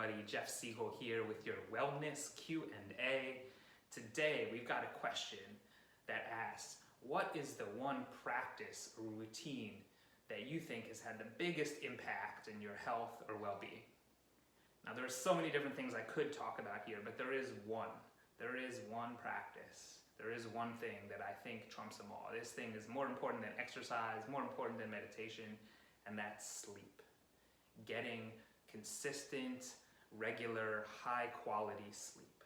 everybody, Jeff Siegel here with your Wellness Q&A. Today we've got a question that asks, what is the one practice or routine that you think has had the biggest impact in your health or well-being? Now there are so many different things I could talk about here, but there is one. There is one practice. There is one thing that I think trumps them all. This thing is more important than exercise, more important than meditation, and that's sleep. Getting consistent, regular, high-quality sleep.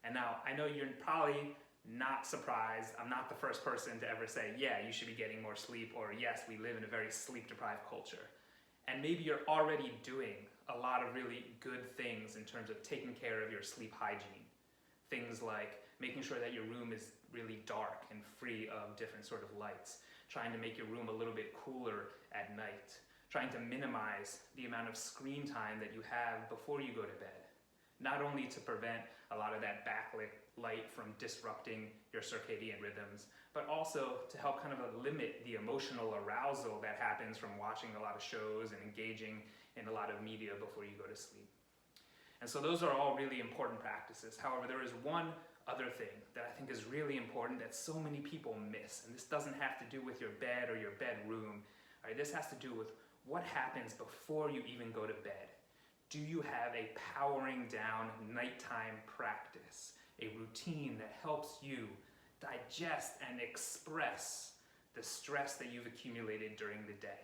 And now, I know you're probably not surprised. I'm not the first person to ever say, yeah, you should be getting more sleep, or yes, we live in a very sleep-deprived culture. And maybe you're already doing a lot of really good things in terms of taking care of your sleep hygiene. Things like making sure that your room is really dark and free of different sort of lights, trying to make your room a little bit cooler at night, trying to minimize the amount of screen time that you have before you go to bed, not only to prevent a lot of that backlit light from disrupting your circadian rhythms, but also to help kind of limit the emotional arousal that happens from watching a lot of shows and engaging in a lot of media before you go to sleep. And so those are all really important practices. However, there is one other thing that I think is really important that so many people miss, and this doesn't have to do with your bed or your bedroom. All right, this has to do with what happens before you even go to bed. Do you have a powering down nighttime practice, a routine that helps you digest and express the stress that you've accumulated during the day?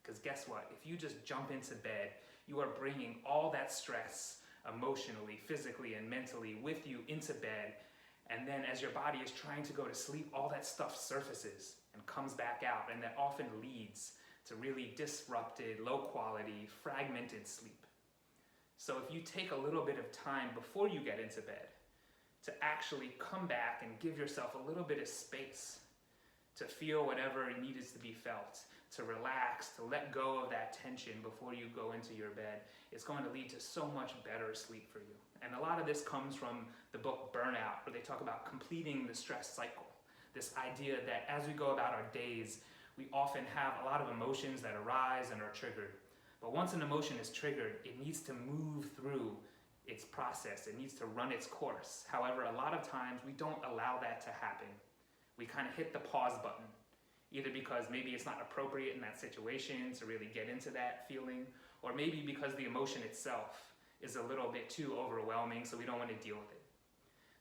Because guess what? If you just jump into bed, you are bringing all that stress emotionally, physically, and mentally with you into bed. And then as your body is trying to go to sleep, all that stuff surfaces and comes back out. And that often leads to really disrupted, low quality, fragmented sleep. So if you take a little bit of time before you get into bed to actually come back and give yourself a little bit of space to feel whatever needs to be felt, to relax, to let go of that tension before you go into your bed, it's going to lead to so much better sleep for you. And a lot of this comes from the book Burnout, where they talk about completing the stress cycle. This idea that as we go about our days, we often have a lot of emotions that arise and are triggered. But once an emotion is triggered, it needs to move through its process. It needs to run its course. However, a lot of times we don't allow that to happen. We kind of hit the pause button, either because maybe it's not appropriate in that situation to really get into that feeling, or maybe because the emotion itself is a little bit too overwhelming, so we don't want to deal with it.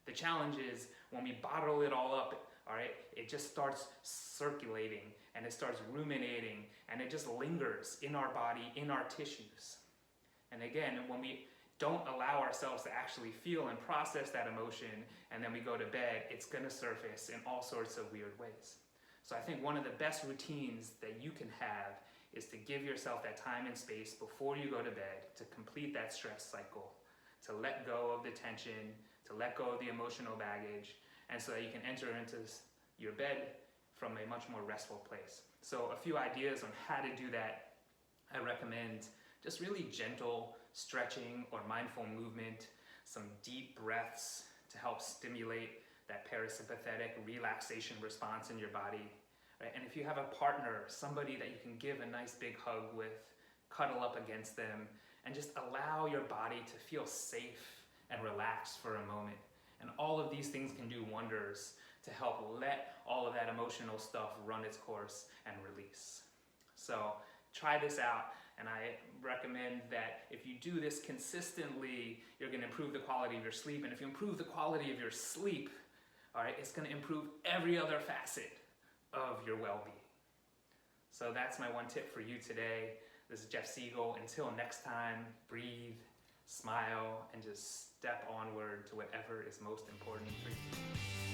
The challenge is when we bottle it all up, all right, it just starts circulating and it starts ruminating and it just lingers in our body, in our tissues. And again, when we don't allow ourselves to actually feel and process that emotion and then we go to bed, it's going to surface in all sorts of weird ways. So I think one of the best routines that you can have is to give yourself that time and space before you go to bed to complete that stress cycle, to let go of the tension, to let go of the emotional baggage, and so that you can enter into your bed from a much more restful place. So a few ideas on how to do that. I recommend just really gentle stretching or mindful movement, some deep breaths to help stimulate that parasympathetic relaxation response in your body. Right? And if you have a partner, somebody that you can give a nice big hug with, cuddle up against them, and just allow your body to feel safe and relaxed for a moment. And all of these things can do wonders to help let all of that emotional stuff run its course and release. So try this out, and I recommend that if you do this consistently, you're going to improve the quality of your sleep. And if you improve the quality of your sleep, all right, it's going to improve every other facet of your well-being. So that's my one tip for you today. This is Jeff Siegel. Until next time, breathe, smile, and just step onward to whatever is most important for you.